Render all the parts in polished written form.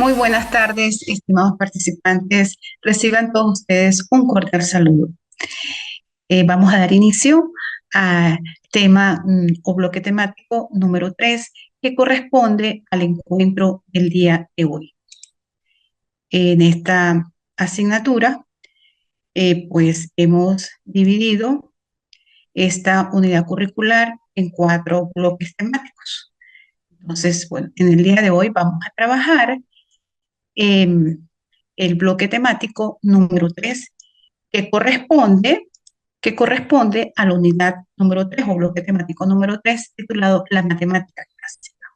Muy buenas tardes, estimados participantes. Reciban todos ustedes un cordial saludo. Vamos a dar inicio al tema o bloque temático número 3, que corresponde al encuentro del día de hoy. En esta asignatura, pues hemos dividido esta unidad curricular en 4 bloques temáticos. Entonces, bueno, en el día de hoy vamos a trabajar en el bloque temático número 3, que corresponde, que corresponde a la unidad número 3 o bloque temático número 3 titulado La matemática clásica.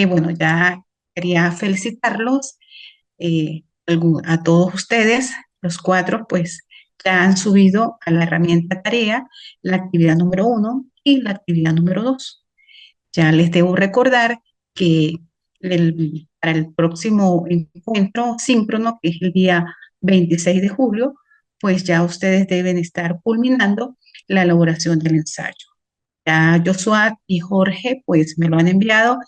Bueno, ya quería felicitarlos a todos ustedes, los 4, pues ya han subido a la herramienta tarea la actividad número 1 y la actividad número 2. Ya les debo recordar que para el próximo encuentro síncrono, que es el día 26 de julio, pues ya ustedes deben estar culminando la elaboración del ensayo. Ya Josué y Jorge pues me lo han enviado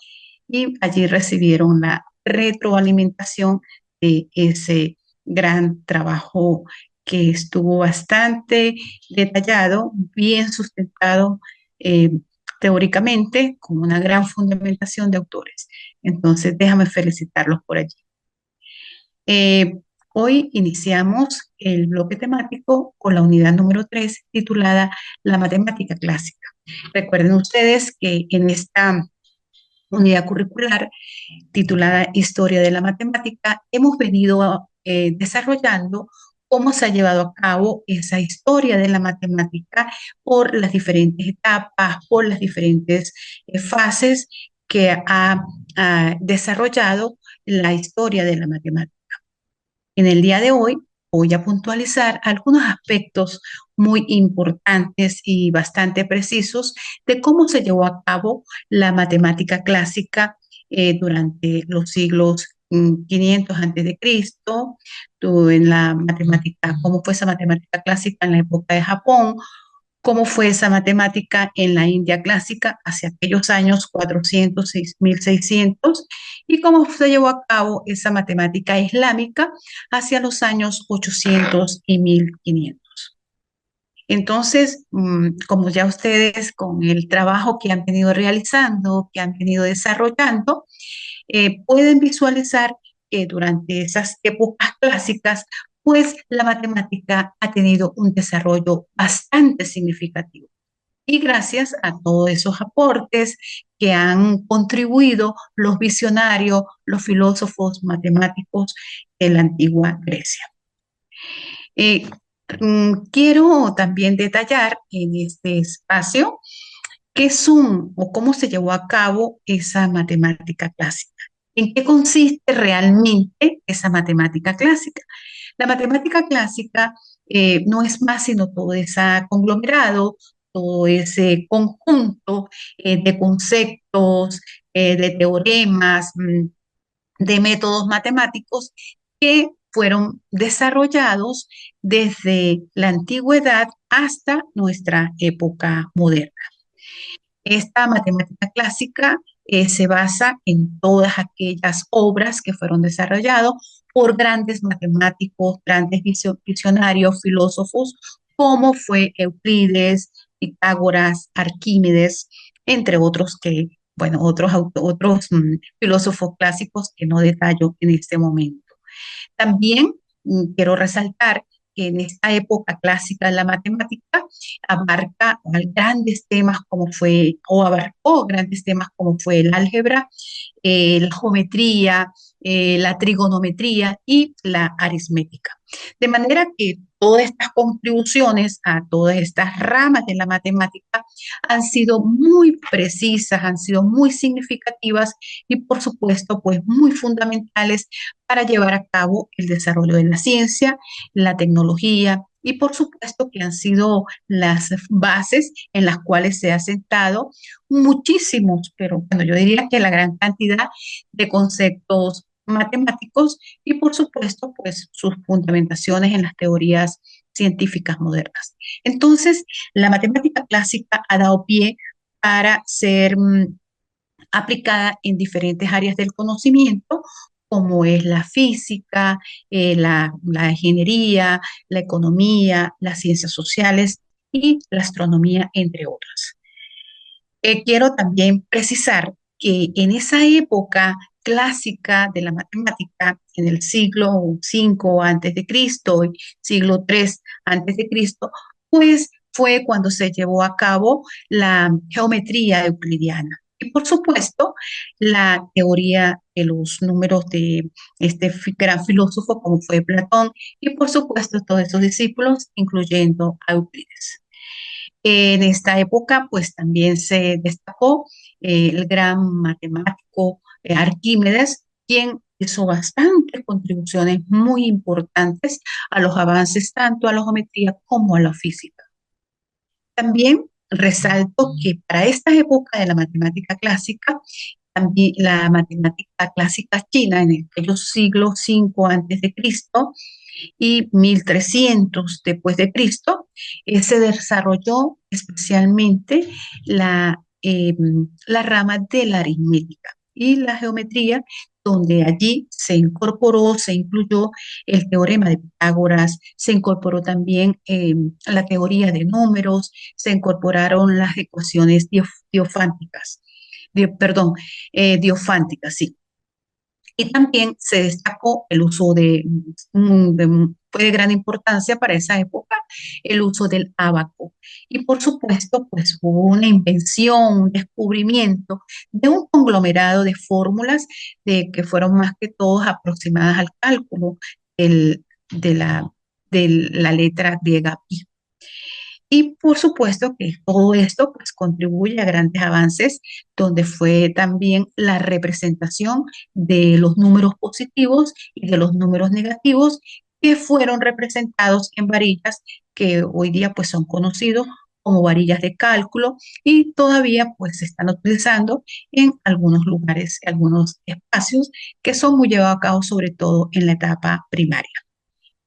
y allí recibieron la retroalimentación de ese gran trabajo que estuvo bastante detallado, bien sustentado eh, teóricamente, con una gran fundamentación de autores. Entonces, déjame felicitarlos por allí. Eh, Hoy iniciamos el bloque temático con la unidad número 3 titulada La matemática clásica. Recuerden ustedes que en esta unidad curricular titulada Historia de la Matemática, hemos venido desarrollando cómo se ha llevado a cabo esa historia de la matemática por las diferentes etapas, por las diferentes fases que ha desarrollado la historia de la matemática. En el día de hoy voy a puntualizar algunos aspectos muy importantes y bastante precisos de cómo se llevó a cabo la matemática clásica durante los siglos 500 antes de Cristo, en la matemática, cómo fue esa matemática clásica en la época de Japón, cómo fue esa matemática en la India clásica hacia aquellos años 400, 1600 y cómo se llevó a cabo esa matemática islámica hacia los años 800 y 1500. Entonces, como ya ustedes con el trabajo que han venido realizando, que han venido desarrollando, pueden visualizar que durante esas épocas clásicas, pues la matemática ha tenido un desarrollo bastante significativo. Y gracias a todos esos aportes que han contribuido los visionarios, los filósofos matemáticos de la antigua Grecia. Eh, Quiero también detallar en este espacio qué son o cómo se llevó a cabo esa matemática clásica. ¿En qué consiste realmente esa matemática clásica? La matemática clásica no es más sino todo ese conglomerado, todo ese conjunto de conceptos, de teoremas, de métodos matemáticos que fueron desarrollados desde la antigüedad hasta nuestra época moderna. Esta matemática clásica se basa en todas aquellas obras que fueron desarrolladas por grandes matemáticos, grandes visionarios, filósofos, como fue Euclides, Pitágoras, Arquímedes, entre otros que, bueno, otros filósofos clásicos que no detallo en este momento. También quiero resaltar que en esta época clásica de la matemática grandes temas como fue, o abarcó grandes temas como fue el álgebra, la geometría, la trigonometría y la aritmética. De manera que todas estas contribuciones a todas estas ramas de la matemática han sido muy precisas, han sido muy significativas y por supuesto pues muy fundamentales para llevar a cabo el desarrollo de la ciencia, la tecnología y por supuesto que han sido las bases en las cuales se ha sentado muchísimos, pero bueno, yo diría que la gran cantidad de conceptos matemáticos y por supuesto pues sus fundamentaciones en las teorías científicas modernas. Entonces, la matemática clásica ha dado pie para ser aplicada en diferentes áreas del conocimiento, como es la física, la ingeniería, la economía, las ciencias sociales y la astronomía, entre otras. Quiero también precisar que en esa época clásica de la matemática, en el siglo V antes de Cristo y siglo III antes de Cristo, pues fue cuando se llevó a cabo la geometría euclidiana. Y por supuesto, la teoría de los números de este gran filósofo como fue Platón y por supuesto todos esos discípulos, incluyendo a Euclides. En esta época, pues también se destacó el gran matemático Arquímedes, quien hizo bastantes contribuciones muy importantes a los avances tanto a la geometría como a la física. También resalto que para esta época de la matemática clásica, también la matemática clásica china en aquellos siglos 5 antes de Cristo y 1300 después de Cristo, se desarrolló especialmente la rama de la aritmética y la geometría, donde allí se incorporó, se incluyó el teorema de Pitágoras, se incorporó también la teoría de números, se incorporaron las ecuaciones diofánticas, perdón, diofánticas, sí. Y también se destacó el uso fue de gran importancia para esa época, el uso del ábaco. Y por supuesto, pues hubo una invención, un descubrimiento de un conglomerado de fórmulas que fueron más que todas aproximadas al cálculo del- de la letra griega pi. Y por supuesto que todo esto pues contribuye a grandes avances, donde fue también la representación de los números positivos y de los números negativos que fueron representados en varillas que hoy día pues son conocidos como varillas de cálculo y todavía pues se están utilizando en algunos lugares, en algunos espacios que son muy llevados a cabo sobre todo en la etapa primaria.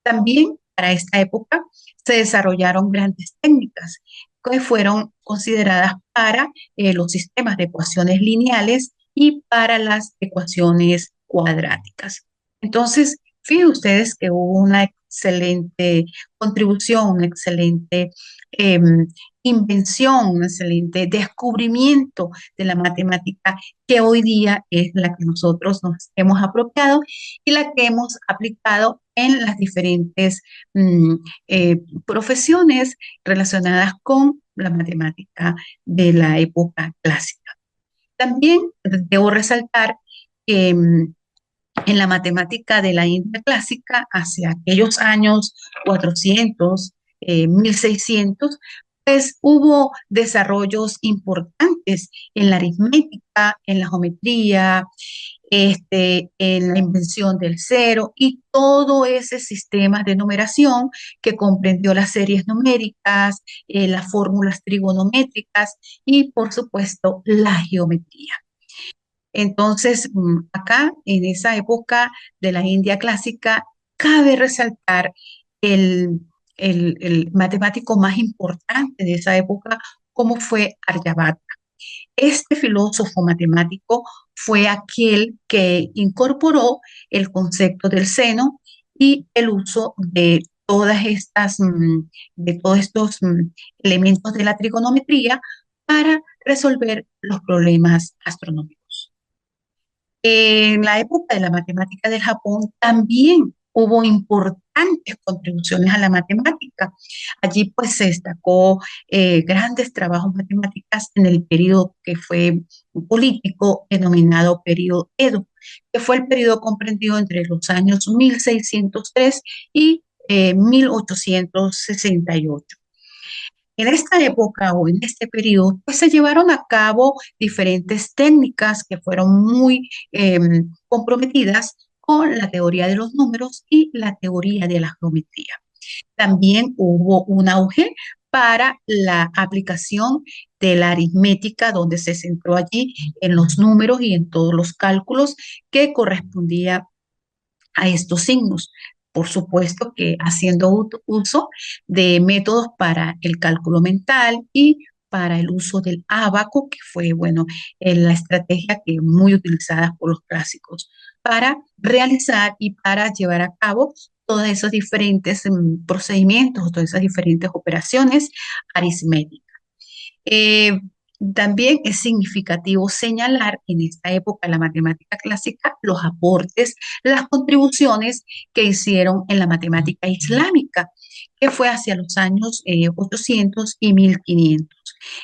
También para esta época se desarrollaron grandes técnicas que fueron consideradas para los sistemas de ecuaciones lineales y para las ecuaciones cuadráticas. Entonces, fíjense ustedes que hubo una excelente contribución, una excelente eh, invención, un excelente descubrimiento de la matemática que hoy día es la que nosotros nos hemos apropiado y la que hemos aplicado en las diferentes profesiones relacionadas con la matemática de la época clásica. También debo resaltar que en la matemática de la India clásica, hacia aquellos años 400, 1600, pues hubo desarrollos importantes en la aritmética, en la geometría, en la invención del cero y todo ese sistema de numeración que comprendió las series numéricas, las fórmulas trigonométricas y, por supuesto, la geometría. Entonces, acá, en esa época de la India clásica, cabe resaltar el, el matemático más importante de esa época, como fue Aryabhata. Este filósofo matemático fue aquel que incorporó el concepto del seno y el uso de de todos estos elementos de la trigonometría para resolver los problemas astronómicos. En la época de la matemática del Japón también hubo importantes contribuciones a la matemática. Allí pues se destacó grandes trabajos matemáticas en el periodo que fue político denominado periodo Edo, que fue el periodo comprendido entre los años 1603 y 1868. En esta época o en este periodo, pues se llevaron a cabo diferentes técnicas que fueron muy comprometidas con la teoría de los números y la teoría de la geometría. También hubo un auge para la aplicación de la aritmética, donde se centró allí en los números y en todos los cálculos que correspondía a estos signos. Por supuesto que haciendo uso de métodos para el cálculo mental y para el uso del ábaco, que fue, bueno, la estrategia que muy utilizada por los clásicos para realizar y para llevar a cabo todos esos diferentes procedimientos, todas esas diferentes operaciones aritméticas. Eh, También es significativo señalar en esta época de la matemática clásica los aportes, las contribuciones que hicieron en la matemática islámica, que fue hacia los años 800 y 1500.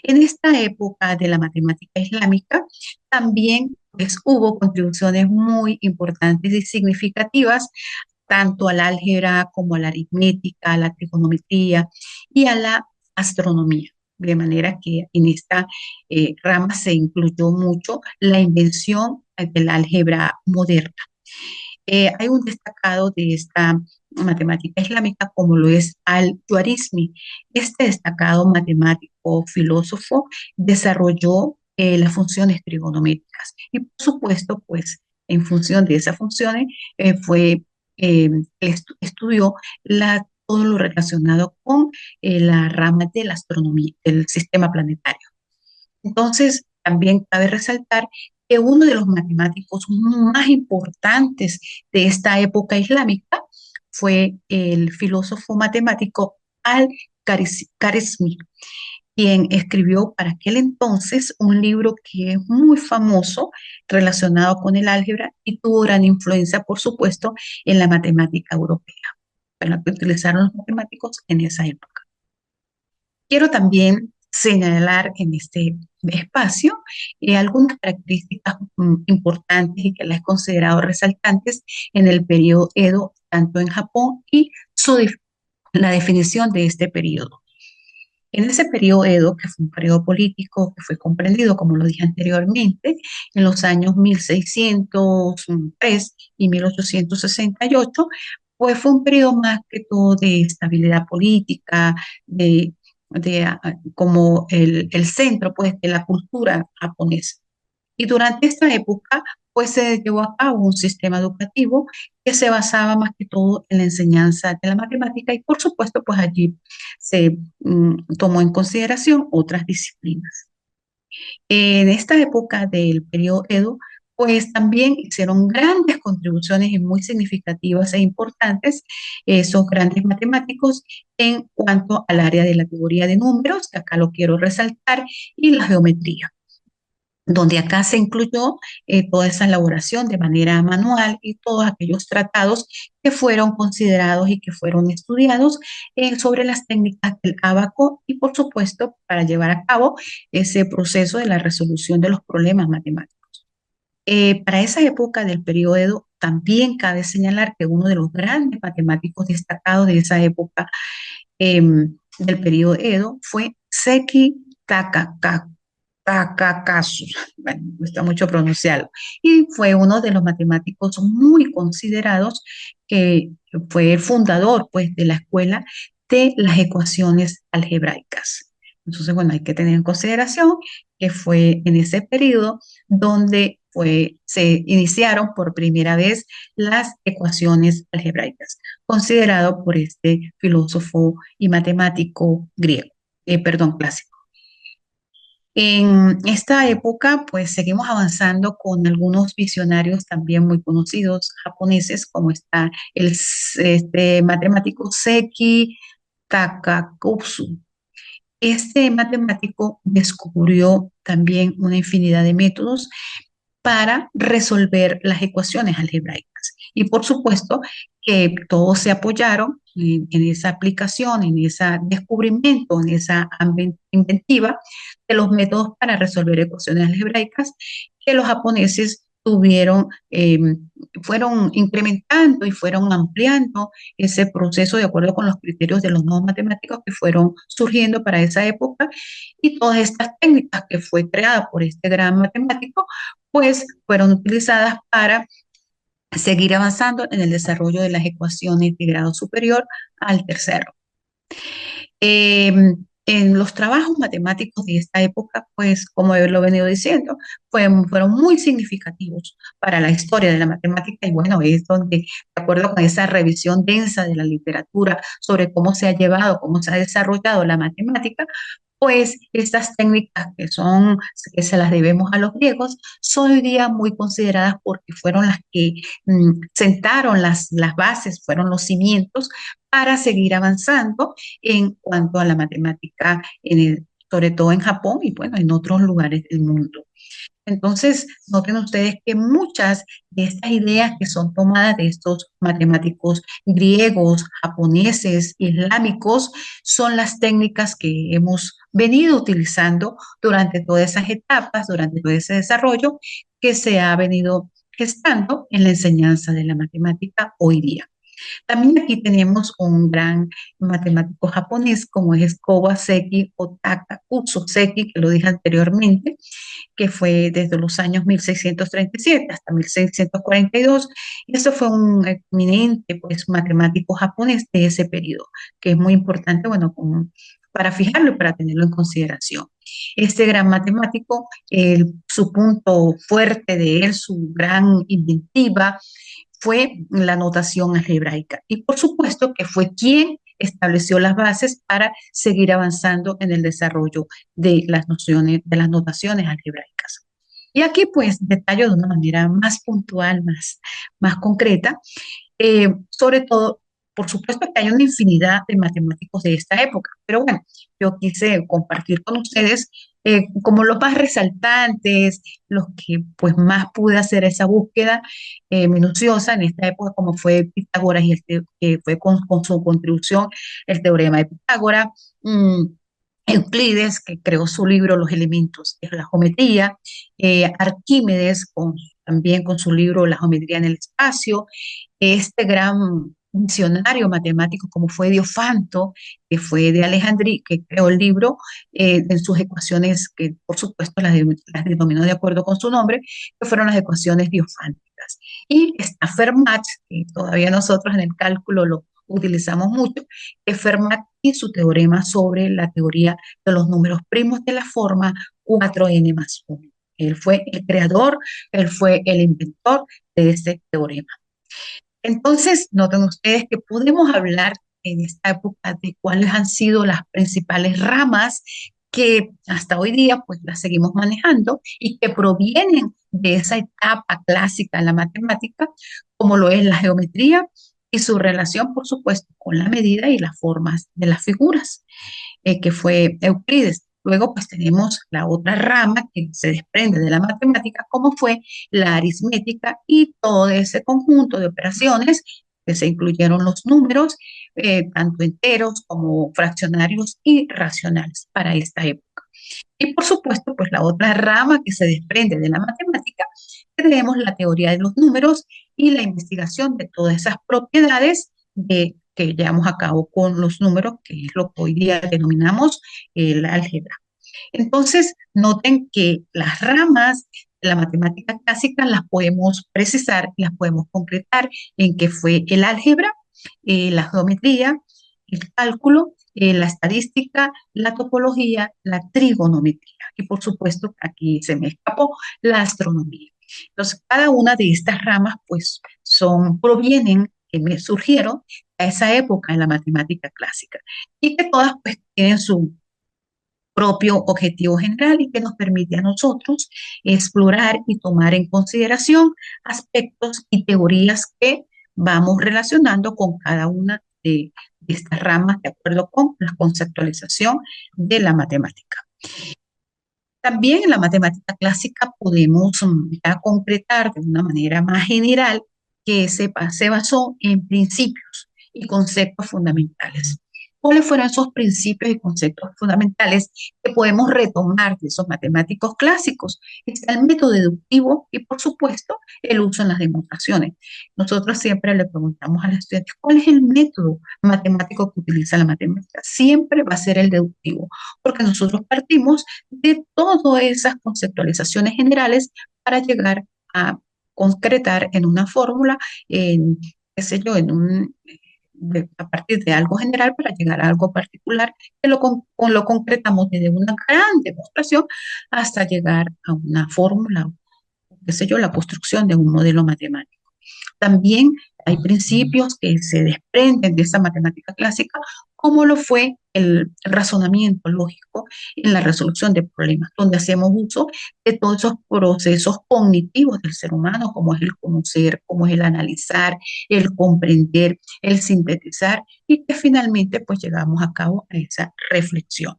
En esta época de la matemática islámica también pues, hubo contribuciones muy importantes y significativas tanto al álgebra como a la aritmética, a la trigonometría y a la astronomía. De manera que en esta rama se incluyó mucho la invención del álgebra moderna. Hay un destacado de esta matemática islámica como lo es Al-Juarizmi. Este destacado matemático filósofo desarrolló las funciones trigonométricas y por supuesto pues en función de esas funciones fue estudió todo lo relacionado con la rama de la astronomía, del sistema planetario. Entonces, también cabe resaltar que uno de los matemáticos más importantes de esta época islámica fue el filósofo matemático Al-Khwarizmi, quien escribió para aquel entonces un libro que es muy famoso relacionado con el álgebra y tuvo gran influencia, por supuesto, en la matemática europea, para que utilizaron los matemáticos en esa época. Quiero también señalar en este espacio algunas características importantes y que las he considerado resaltantes en el periodo Edo, tanto en Japón y la definición de este periodo. En ese periodo Edo, que fue un periodo político que fue comprendido, como lo dije anteriormente, en los años 1603 y 1868, pues fue un periodo más que todo de estabilidad política, como el centro pues, de la cultura japonesa. Y durante esta época, pues se llevó a cabo un sistema educativo que se basaba más que todo en la enseñanza de la matemática y por supuesto, pues allí se tomó en consideración otras disciplinas. En esta época del periodo Edo, pues también hicieron grandes contribuciones y muy significativas e importantes esos grandes matemáticos en cuanto al área de la teoría de números, que acá lo quiero resaltar, y la geometría donde acá se incluyó toda esa elaboración de manera manual y todos aquellos tratados que fueron considerados y que fueron estudiados sobre las técnicas del ábaco y, por supuesto, para llevar a cabo ese proceso de la resolución de los problemas matemáticos. Para esa época del periodo Edo, también cabe señalar que uno de los grandes matemáticos destacados de esa época del periodo Edo fue Seki Takakasu, bueno, me cuesta mucho pronunciarlo, y fue uno de los matemáticos muy considerados que fue el fundador pues de la escuela de las ecuaciones algebraicas. Entonces, bueno, hay que tener en consideración que fue en ese periodo donde se iniciaron por primera vez las ecuaciones algebraicas, considerado por este filósofo y matemático griego, perdón, clásico. En esta época, pues seguimos avanzando con algunos visionarios también muy conocidos japoneses, como está este matemático Seki Takakutsu. Este matemático descubrió también una infinidad de métodos para resolver las ecuaciones algebraicas. Y por supuesto que todos se apoyaron en esa aplicación, en ese descubrimiento, en esa inventiva de los métodos para resolver ecuaciones algebraicas que los japoneses tuvieron, fueron incrementando y fueron ampliando ese proceso de acuerdo con los criterios de los nuevos matemáticos que fueron surgiendo para esa época y todas estas técnicas que fue creada por este gran matemático pues fueron utilizadas para seguir avanzando en el desarrollo de las ecuaciones de grado superior al tercero. Eh, en los trabajos matemáticos de esta época, pues como lo he venido diciendo, fueron muy significativos para la historia de la matemática y bueno, es donde, de acuerdo con esa revisión densa de la literatura sobre cómo se ha llevado, cómo se ha desarrollado la matemática, Pues estas técnicas que se las debemos a los griegos, son hoy día muy consideradas porque fueron las que sentaron las bases, fueron los cimientos para seguir avanzando en cuanto a la matemática, sobre todo en Japón y bueno, en otros lugares del mundo. Entonces, noten ustedes que muchas de estas ideas que son tomadas de estos matemáticos griegos, japoneses, islámicos, son las técnicas que hemos venido utilizando durante todas esas etapas, durante todo ese desarrollo que se ha venido gestando en la enseñanza de la matemática hoy día. También aquí tenemos un gran matemático japonés como es Koba Seki o Takauso Seki, que lo dije anteriormente, que fue desde los años 1637 hasta 1642. Y eso fue un eminente pues, matemático japonés de ese periodo, que es muy importante, bueno, para fijarlo y para tenerlo en consideración. Este gran matemático, su punto fuerte de él, su gran inventiva, fue la notación algebraica. Y por supuesto que fue quien estableció las bases para seguir avanzando en el desarrollo de las nociones, de las notaciones algebraicas. Y aquí pues detallo de una manera más puntual, más concreta, sobre todo, por supuesto que hay una infinidad de matemáticos de esta época, pero bueno, yo quise compartir con ustedes como los más resaltantes, los que pues más pude hacer esa búsqueda minuciosa en esta época, como fue Pitágoras y que fue con su contribución el teorema de Pitágoras, mm, Euclides, que creó su libro Los elementos de la geometría, Arquímedes, también con su libro La geometría en el espacio, este gran visionario matemático como fue Diofanto, que fue de Alejandría, que creó el libro en sus ecuaciones, que por supuesto las denominó de acuerdo con su nombre, que fueron las ecuaciones diofánticas. Y está Fermat, que todavía nosotros en el cálculo lo utilizamos mucho, que es Fermat y su teorema sobre la teoría de los números primos de la forma 4n más 1. Él fue el creador, él fue el inventor de ese teorema. Entonces, noten ustedes que podemos hablar en esta época de cuáles han sido las principales ramas que hasta hoy día pues las seguimos manejando y que provienen de esa etapa clásica en la matemática, como lo es la geometría y su relación, por supuesto, con la medida y las formas de las figuras, que fue Euclides. Luego, pues tenemos la otra rama que se desprende de la matemática, como fue la aritmética y todo ese conjunto de operaciones que se incluyeron los números, tanto enteros como fraccionarios y racionales para esta época. Y por supuesto, pues la otra rama que se desprende de la matemática, tenemos la teoría de los números y la investigación de todas esas propiedades que llevamos a cabo con los números, que es lo que hoy día denominamos el álgebra. Entonces, noten que las ramas de la matemática clásica las podemos precisar, las podemos concretar en que fue el álgebra, la geometría, el cálculo, la estadística, la topología, la trigonometría. Y por supuesto, aquí se me escapó la astronomía. Entonces, cada una de estas ramas, pues, provienen, que me surgieron a esa época en la matemática clásica y que todas, pues, tienen su propio objetivo general y que nos permite a nosotros explorar y tomar en consideración aspectos y teorías que vamos relacionando con cada una de estas ramas de acuerdo con la conceptualización de la matemática. También en la matemática clásica podemos ya concretar de una manera más general que se basó en principios y conceptos fundamentales. ¿Cuáles fueron esos principios y conceptos fundamentales que podemos retomar de esos matemáticos clásicos? Está el método deductivo y, por supuesto, el uso en las demostraciones. Nosotros siempre le preguntamos a los estudiantes, ¿cuál es el método matemático que utiliza la matemática? Siempre va a ser el deductivo, porque nosotros partimos de todas esas conceptualizaciones generales para llegar a concretar en una fórmula, en, qué sé yo, a partir de algo general para llegar a algo particular, que lo concretamos desde una gran demostración hasta llegar a una fórmula, qué sé yo, la construcción de un modelo matemático. También hay principios que se desprenden de esa matemática clásica, como lo fue el razonamiento lógico en la resolución de problemas, donde hacemos uso de todos esos procesos cognitivos del ser humano, como es el conocer, como es el analizar, el comprender, el sintetizar, y que finalmente pues llegamos a cabo a esa reflexión.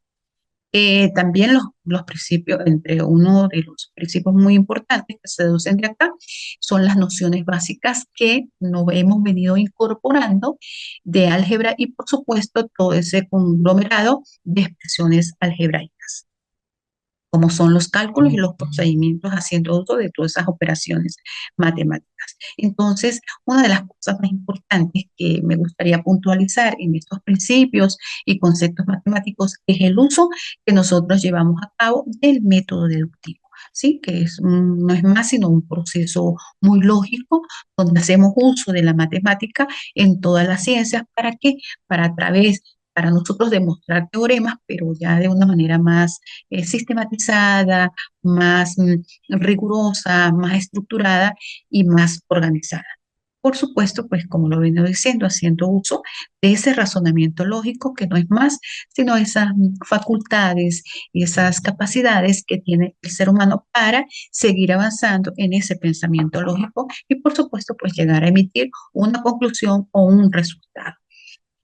También los principios, entre uno de los principios muy importantes que se deducen de acá, son las nociones básicas que nos hemos venido incorporando de álgebra y, por supuesto, todo ese conglomerado de expresiones algebraicas, como son los cálculos y los procedimientos haciendo uso de todas esas operaciones matemáticas. Entonces, una de las cosas más importantes que me gustaría puntualizar en estos principios y conceptos matemáticos es el uso que nosotros llevamos a cabo del método deductivo. Sí, que no es más sino un proceso muy lógico donde hacemos uso de la matemática en todas las ciencias. ¿Para qué? Para a través, para nosotros demostrar teoremas, pero ya de una manera más sistematizada, más rigurosa, más estructurada y más organizada. Por supuesto, pues como lo vengo diciendo, haciendo uso de ese razonamiento lógico que no es más sino esas facultades y esas capacidades que tiene el ser humano para seguir avanzando en ese pensamiento lógico y por supuesto pues llegar a emitir una conclusión o un resultado.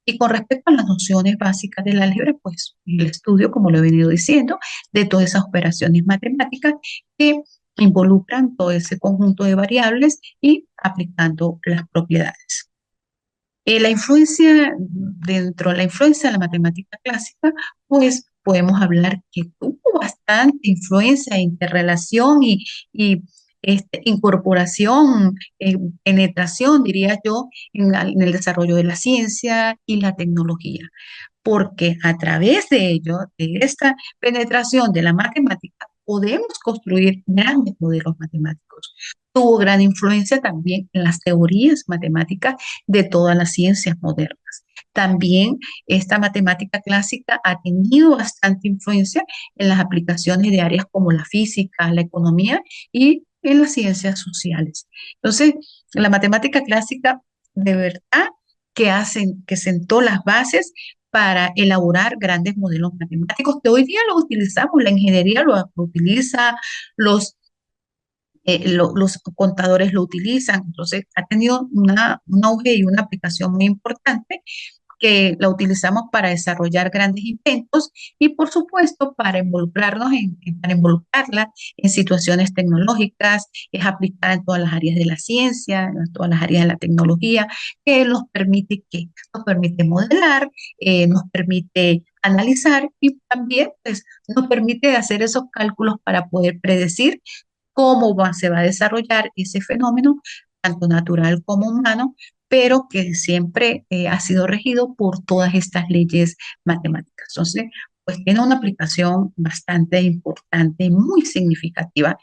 Y con respecto a las nociones básicas del álgebra, pues el estudio, como lo he venido diciendo, de todas esas operaciones matemáticas que involucran todo ese conjunto de variables y aplicando las propiedades. La influencia, dentro de la influencia de la matemática clásica, pues podemos hablar que tuvo bastante influencia, interrelación y incorporación, penetración, diría yo, en el desarrollo de la ciencia y la tecnología, porque a través de ello, de esta penetración de la matemática, podemos construir grandes modelos matemáticos. Tuvo gran influencia también en las teorías matemáticas de todas las ciencias modernas. También esta matemática clásica ha tenido bastante influencia en las aplicaciones de áreas como la física, la economía y en las ciencias sociales. Entonces, la matemática clásica de verdad que sentó las bases para elaborar grandes modelos matemáticos que hoy día lo utilizamos, la ingeniería lo utiliza, los, los contadores lo utilizan, entonces ha tenido un auge y una aplicación muy importante que la utilizamos para desarrollar grandes inventos y, por supuesto, para involucrarnos para involucrarla en situaciones tecnológicas, es aplicada en todas las áreas de la ciencia, en todas las áreas de la tecnología, que nos permite modelar, nos permite analizar y también pues, nos permite hacer esos cálculos para poder predecir se va a desarrollar ese fenómeno, tanto natural como humano, pero que siempre ha sido regido por todas estas leyes matemáticas. Entonces, pues tiene una aplicación bastante importante y muy significativa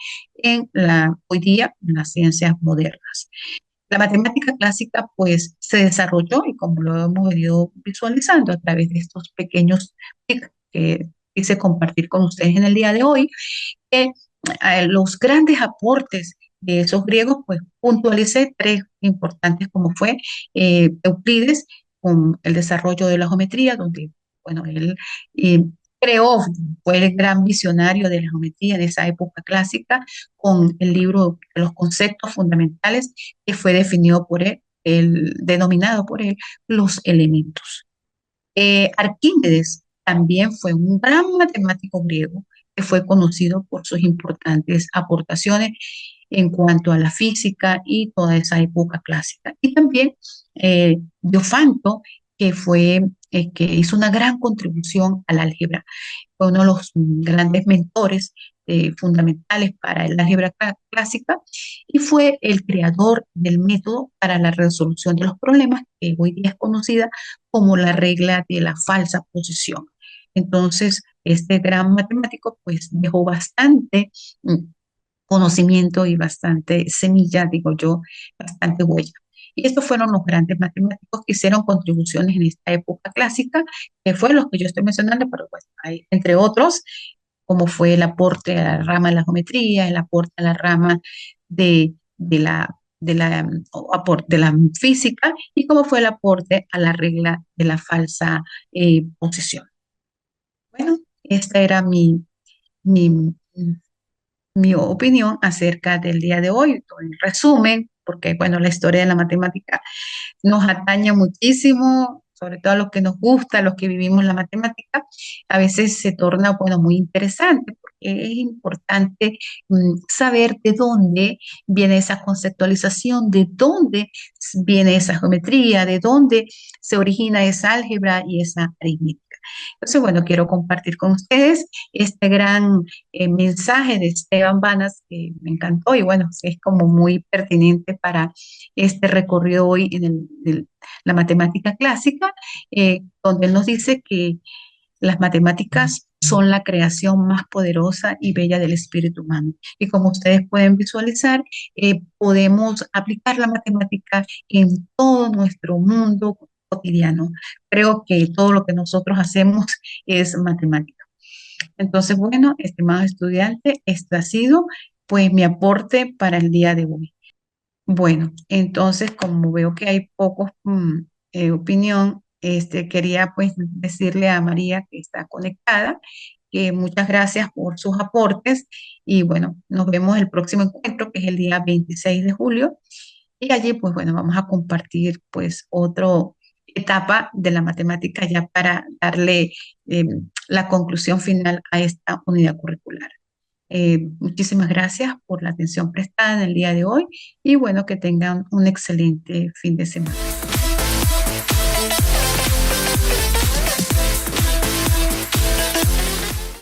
hoy día en las ciencias modernas. La matemática clásica pues se desarrolló y como lo hemos venido visualizando a través de estos pequeños tips que quise compartir con ustedes en el día de hoy, que los grandes aportes de esos griegos, pues puntualicé tres importantes, como fue Euclides con el desarrollo de la geometría, donde, bueno, él eh, creó, fue el gran visionario de la geometría en esa época clásica, con el libro de los conceptos fundamentales que fue definido por él, denominado por él los elementos. Arquímedes también fue un gran matemático griego que fue conocido por sus importantes aportaciones en cuanto a la física y toda esa época clásica. Y también Diofanto, que hizo una gran contribución al álgebra, fue uno de los grandes mentores fundamentales para el álgebra clásica y fue el creador del método para la resolución de los problemas que hoy día es conocida como la regla de la falsa posición. Entonces, este gran matemático pues dejó bastante conocimiento y bastante semilla, digo yo, bastante huella. Y estos fueron los grandes matemáticos que hicieron contribuciones en esta época clásica, que fue los que yo estoy mencionando, pero pues hay, entre otros, como fue el aporte a la rama de la geometría, el aporte a la rama de la de la física y cómo fue el aporte a la regla de la falsa posición. Bueno, esta era mi, mi opinión acerca del día de hoy. En resumen, porque bueno, la historia de la matemática nos atañe muchísimo, sobre todo a los que nos gusta, a los que vivimos la matemática, a veces se torna, bueno, muy interesante, porque es importante saber de dónde viene esa conceptualización, de dónde viene esa geometría, de dónde se origina esa álgebra y esa aritmética. Entonces, bueno, quiero compartir con ustedes este gran mensaje de Esteban Banas, que me encantó y bueno, es como muy pertinente para este recorrido hoy en la matemática clásica, donde él nos dice que las matemáticas son la creación más poderosa y bella del espíritu humano. Y como ustedes pueden visualizar, podemos aplicar la matemática en todo nuestro mundo cotidiano. Creo que todo lo que nosotros hacemos es matemática. Entonces, bueno, estimados estudiantes, esto ha sido pues mi aporte para el día de hoy. Bueno, entonces como veo que hay pocos opinión, quería pues decirle a María que está conectada, que muchas gracias por sus aportes y bueno, nos vemos el próximo encuentro que es el día 26 de julio y allí pues bueno, vamos a compartir pues otra etapa de la matemática ya para darle la conclusión final a esta unidad curricular. Muchísimas gracias por la atención prestada en el día de hoy y bueno, que tengan un excelente fin de semana.